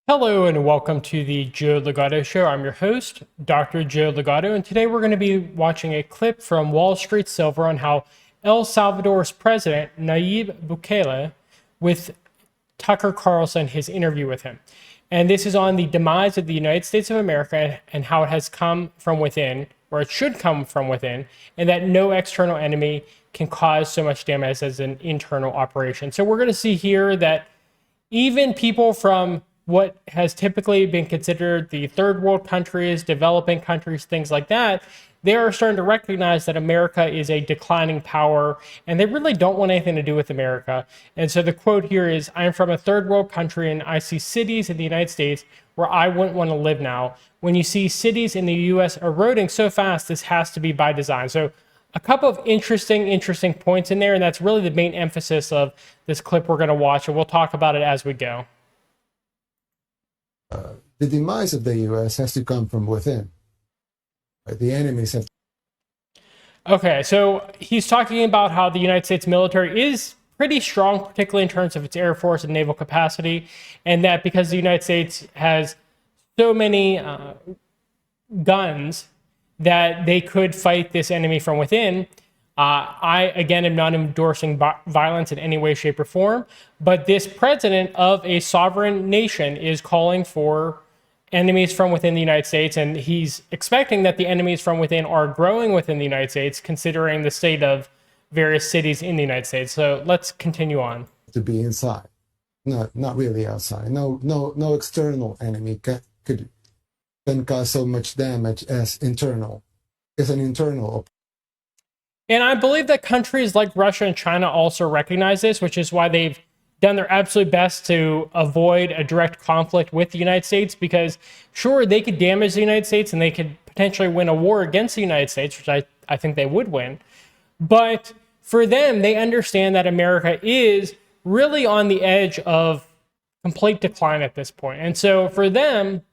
Hello and welcome to the Joe Ligato Show. I'm your host, Dr. Joe Ligato, and today we're going to be watching a clip from Wall Street Silver on how El Salvador's president, Nayib Bukele, with Tucker Carlson, his interview with him. And this is on the demise of the United States of America and how it has come from within, or it should come from within, and that no external enemy can cause so much damage as an internal operation. So we're going to see here that even people from what has typically been considered the third world countries, developing countries, things like that, they are starting to recognize that America is a declining power and they really don't want anything to do with America. And so the quote here is, "I'm from a third world country and I see cities in the United States where I wouldn't want to live now. When you see cities in the US eroding so fast, this has to be by design." So a couple of interesting points in there, and that's really the main emphasis of this clip we're going to watch, and we'll talk about it as we go. The demise of the U.S. has to come from within. Right? The enemies have. Okay, so he's talking about how the United States military is pretty strong, particularly in terms of its air force and naval capacity, and that because the United States has so many guns that they could fight this enemy from within. I, again, am not endorsing violence in any way, shape, or form, but this president of a sovereign nation is calling for enemies from within the United States, and he's expecting that the enemies from within are growing within the United States, considering the state of various cities in the United States. So let's continue on. To be inside, not really outside. No external enemy can cause so much damage as internal. It's an internal. And I believe that countries like Russia and China also recognize this, which is why they've done their absolute best to avoid a direct conflict with the United States, because sure, they could damage the United States and they could potentially win a war against the United States, which I think they would win. But for them, they understand that America is really on the edge of complete decline at this point. And so for them,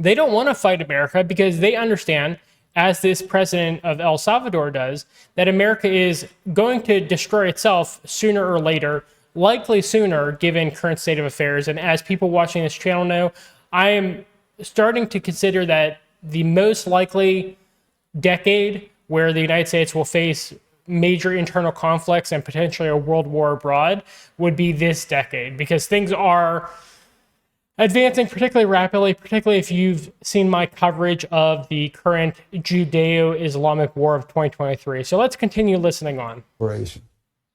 they don't want to fight America because they understand, as this president of El Salvador does, that America is going to destroy itself sooner or later, likely sooner given current state of affairs. And as people watching this channel know, I am starting to consider that the most likely decade where the United States will face major internal conflicts and potentially a world war abroad would be this decade, because things are advancing particularly rapidly, particularly if you've seen my coverage of the current Judeo-Islamic War of 2023. So let's continue listening on. Operation.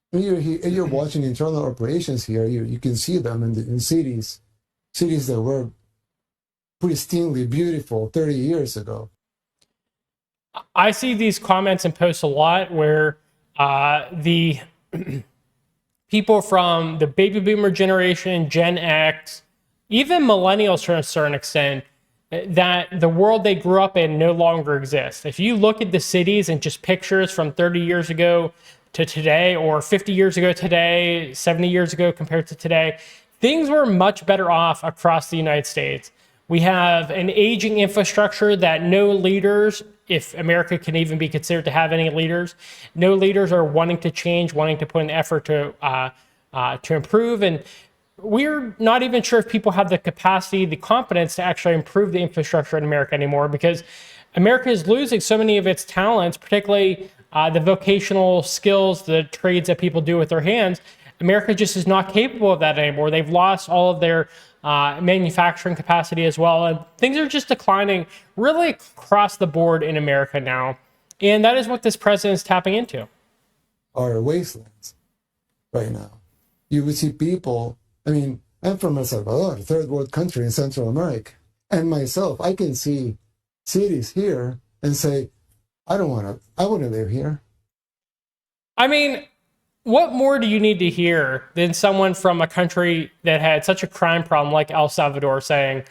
When you're watching internal operations here, you can see them in cities that were pristinely beautiful 30 years ago. I see these comments and posts a lot where the people from the baby boomer generation, Gen X, even millennials to a certain extent, that the world they grew up in no longer exists. If you look at the cities and just pictures from 30 years ago to today, or 50 years ago today, 70 years ago compared to today, things were much better off across the United States. We have an aging infrastructure that no leaders, if America can even be considered to have any leaders, no leaders are wanting to change, wanting to put an effort to improve. And we're not even sure if people have the capacity, the competence to actually improve the infrastructure in America anymore, because America is losing so many of its talents, particularly the vocational skills, the trades that people do with their hands. America just is not capable of that anymore. They've lost all of their manufacturing capacity as well. And things are just declining really across the board in America now. And that is what this president is tapping into. Our wastelands right now. You would see people. I mean, I'm from El Salvador, third world country in Central America. And myself, I can see cities here and say, I want to live here. I mean, what more do you need to hear than someone from a country that had such a crime problem like El Salvador saying,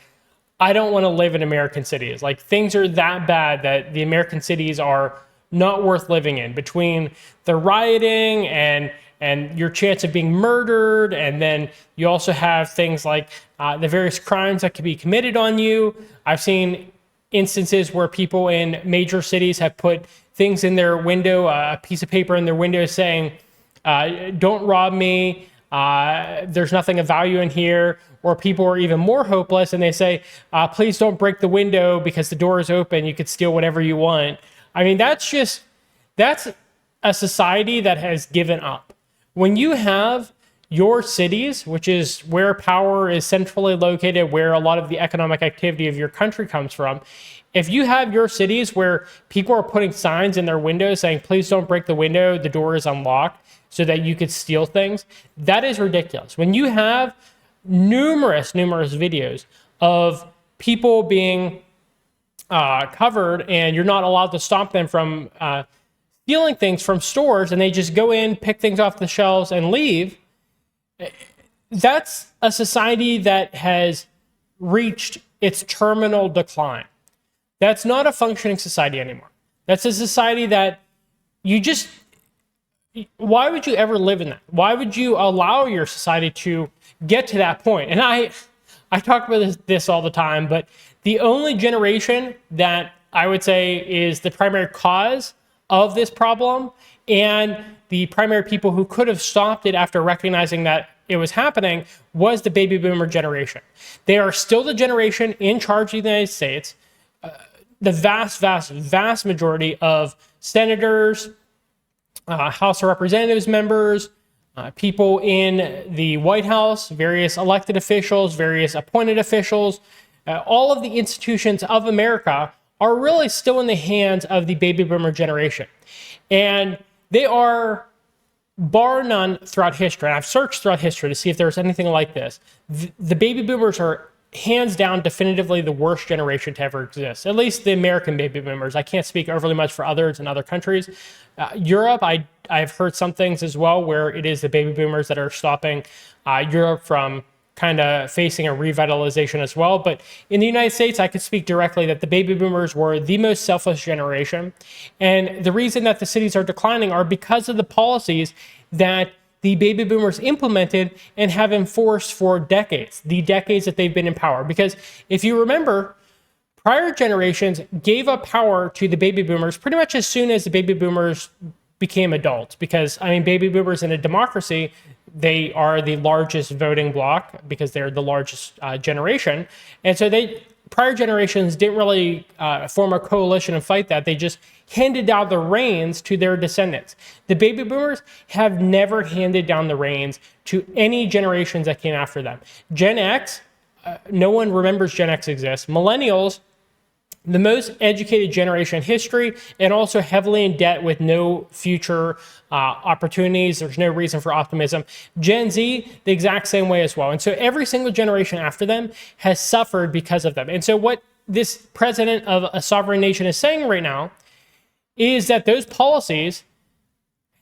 I don't want to live in American cities. Like, things are that bad that the American cities are not worth living in, between the rioting and your chance of being murdered. And then you also have things like the various crimes that can be committed on you. I've seen instances where people in major cities have put things in their window, a piece of paper in their window saying, don't rob me, there's nothing of value in here, or people are even more hopeless and they say, please don't break the window because the door is open. You could steal whatever you want. I mean, that's a society that has given up. When you have your cities, which is where power is centrally located, where a lot of the economic activity of your country comes from, if you have your cities where people are putting signs in their windows saying, please don't break the window, the door is unlocked, so that you could steal things, that is ridiculous. When you have numerous videos of people being covered and you're not allowed to stop them from stealing things from stores, and they just go in, pick things off the shelves and leave, that's a society that has reached its terminal decline. That's not a functioning society anymore. That's a society that why would you ever live in that? Why would you allow your society to get to that point? And I talk about this all the time, but the only generation that I would say is the primary cause of this problem, and the primary people who could have stopped it after recognizing that it was happening, was the baby boomer generation. They are still the generation in charge of the United States. The vast majority of senators, House of Representatives members, people in the White House, various elected officials, various appointed officials, all of the institutions of America are really still in the hands of the baby boomer generation. And they are, bar none throughout history, and I've searched throughout history to see if there's anything like this, the baby boomers are hands down definitively the worst generation to ever exist, at least the American baby boomers. I can't speak overly much for others in other countries. Europe, I've heard some things as well where it is the baby boomers that are stopping Europe from kind of facing a revitalization as well. But in the United States, I could speak directly that the baby boomers were the most selfish generation. And the reason that the cities are declining are because of the policies that the baby boomers implemented and have enforced for decades, the decades that they've been in power. Because if you remember, prior generations gave up power to the baby boomers pretty much as soon as the baby boomers became adults. Because, I mean, baby boomers in a democracy, they are the largest voting bloc because they're the largest generation. And so prior generations didn't really form a coalition and fight that. They just handed down the reins to their descendants. The baby boomers have never handed down the reins to any generations that came after them. Gen X, no one remembers Gen X exists. Millennials, the most educated generation in history, and also heavily in debt with no future opportunities. There's no reason for optimism. Gen Z, the exact same way as well. And so every single generation after them has suffered because of them. And so what this president of a sovereign nation is saying right now is that those policies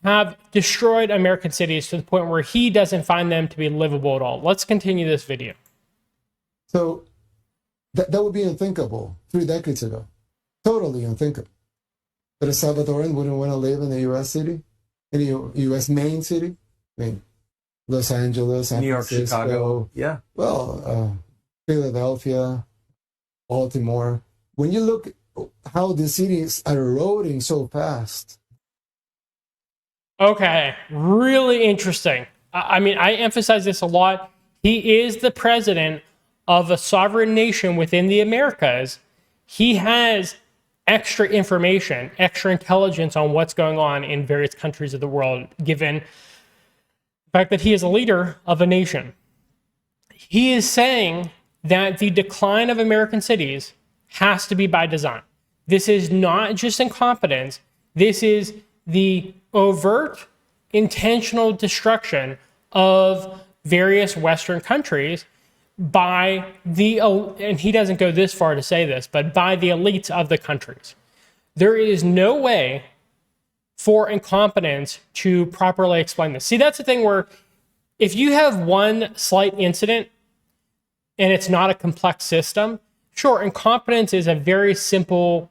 have destroyed American cities to the point where he doesn't find them to be livable at all. Let's continue this video. So that would be unthinkable 3 decades ago. Totally unthinkable. That a Salvadoran wouldn't want to live in a U.S. city, in a U.S. main city. I mean, Los Angeles, San New York, Francisco, Chicago. Yeah. Well, Philadelphia, Baltimore. When you look how the cities are eroding so fast. Okay, really interesting. I mean, I emphasize this a lot. He is the president of a sovereign nation within the Americas. He has extra information, extra intelligence on what's going on in various countries of the world, given the fact that he is a leader of a nation. He is saying that the decline of American cities has to be by design. This is not just incompetence. This is the overt, intentional destruction of various Western countries by the, and he doesn't go this far to say this, but by the elites of the countries. There is no way for incompetence to properly explain this. See, that's the thing where if you have one slight incident and it's not a complex system, sure, incompetence is a very simple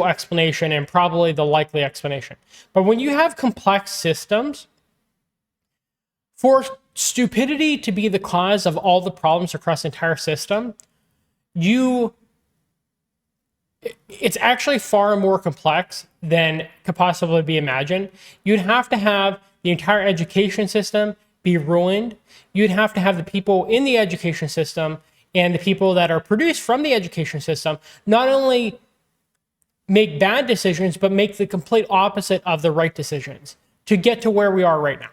explanation and probably the likely explanation. But when you have complex systems, for stupidity to be the cause of all the problems across the entire system, it's actually far more complex than could possibly be imagined. You'd have to have the entire education system be ruined, you'd have to have the people in the education system and the people that are produced from the education system not only make bad decisions, but make the complete opposite of the right decisions to get to where we are right now.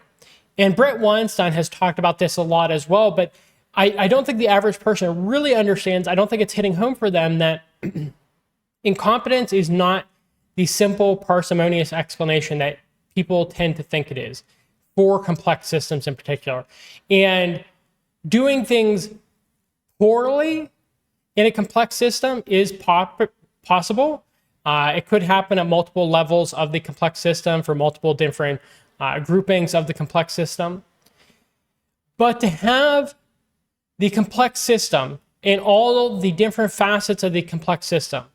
And Brett Weinstein has talked about this a lot as well, but I don't think the average person really understands. I don't think it's hitting home for them that incompetence is not the simple, parsimonious explanation that people tend to think it is for complex systems in particular. And doing things poorly in a complex system is possible. It could happen at multiple levels of the complex system for multiple different groupings of the complex system. But to have the complex system and all the different facets of the complex system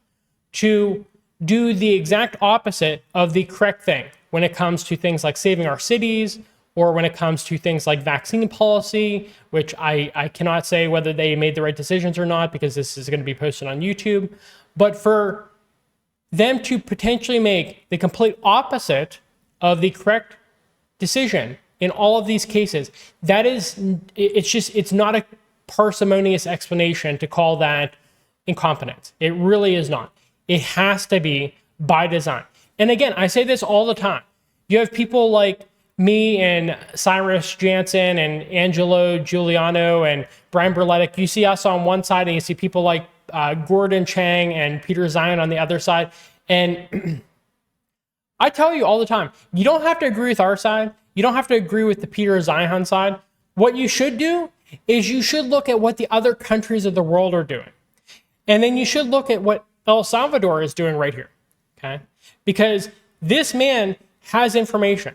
to do the exact opposite of the correct thing when it comes to things like saving our cities, or when it comes to things like vaccine policy, which I cannot say whether they made the right decisions or not because this is going to be posted on YouTube. But for them to potentially make the complete opposite of the correct decision in all of these cases, it's not a parsimonious explanation to call that incompetence. It really is not. It has to be by design. And again, I say this all the time. You have people like me and Cyrus Jansen and Angelo Giuliano and Brian Berletic. You see us on one side and you see people like Gordon Chang and Peter Zion on the other side. And I tell you all the time, you don't have to agree with our side. You don't have to agree with the Peter Zion side. What you should do is you should look at what the other countries of the world are doing. And then you should look at what El Salvador is doing right here, okay? Because this man has information.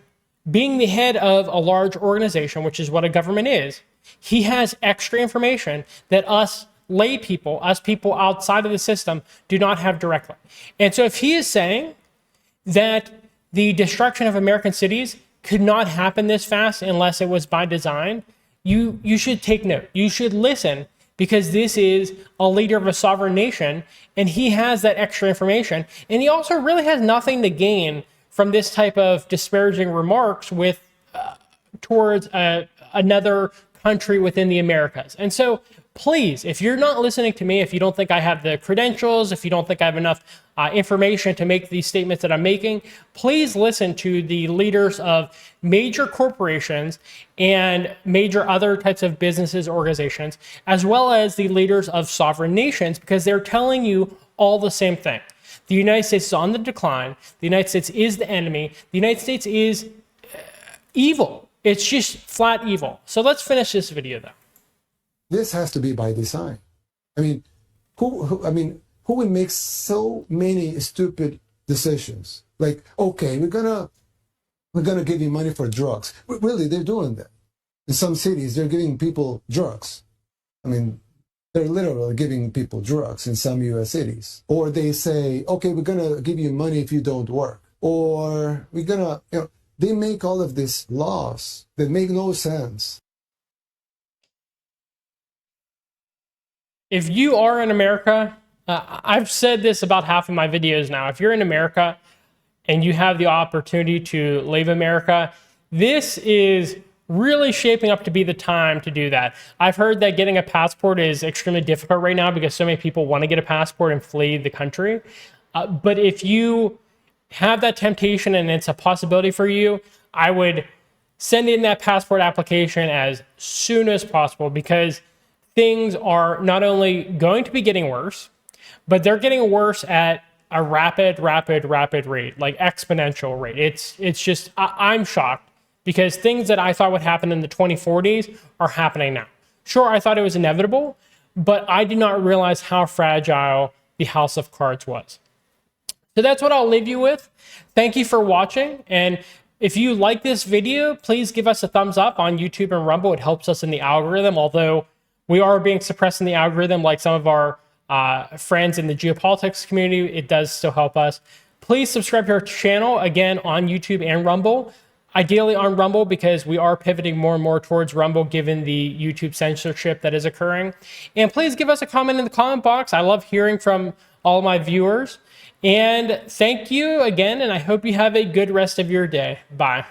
Being the head of a large organization, which is what a government is, he has extra information that us lay people, us people outside of the system, do not have directly. And so if he is saying that the destruction of American cities could not happen this fast unless it was by design, you should take note. You should listen, because this is a leader of a sovereign nation, and he has that extra information. And he also really has nothing to gain from this type of disparaging remarks towards another country within the Americas. And so please, if you're not listening to me, if you don't think I have the credentials, if you don't think I have enough information to make these statements that I'm making, please listen to the leaders of major corporations and major other types of businesses, organizations, as well as the leaders of sovereign nations, because they're telling you all the same thing. The United States is on the decline. The United States is the enemy. The United States is evil. It's just flat evil. So let's finish this video though. This has to be by design. I mean, who would make so many stupid decisions? Like, okay, we're gonna give you money for drugs. Really, they're doing that. In some cities, they're giving people drugs. I mean, they're literally giving people drugs in some U.S. cities. Or they say, okay, we're gonna give you money if you don't work. Or we're gonna, they make all of these laws that make no sense. If you are in America, I've said this about half of my videos now. If you're in America and you have the opportunity to leave America, this is really shaping up to be the time to do that. I've heard that getting a passport is extremely difficult right now because so many people want to get a passport and flee the country. But if you have that temptation and it's a possibility for you, I would send in that passport application as soon as possible, because things are not only going to be getting worse, but they're getting worse at a rapid rate, like exponential rate. It's just, I'm shocked, because things that I thought would happen in the 2040s are happening now. Sure, I thought it was inevitable, but I did not realize how fragile the house of cards was. So that's what I'll leave you with. Thank you for watching. And if you like this video, please give us a thumbs up on YouTube and Rumble. It helps us in the algorithm, although we are being suppressed in the algorithm like some of our friends in the geopolitics community. It does still help us. Please subscribe to our channel, again, on YouTube and Rumble. Ideally on Rumble, because we are pivoting more and more towards Rumble given the YouTube censorship that is occurring. And please give us a comment in the comment box. I love hearing from all my viewers. And thank you again, and I hope you have a good rest of your day. Bye.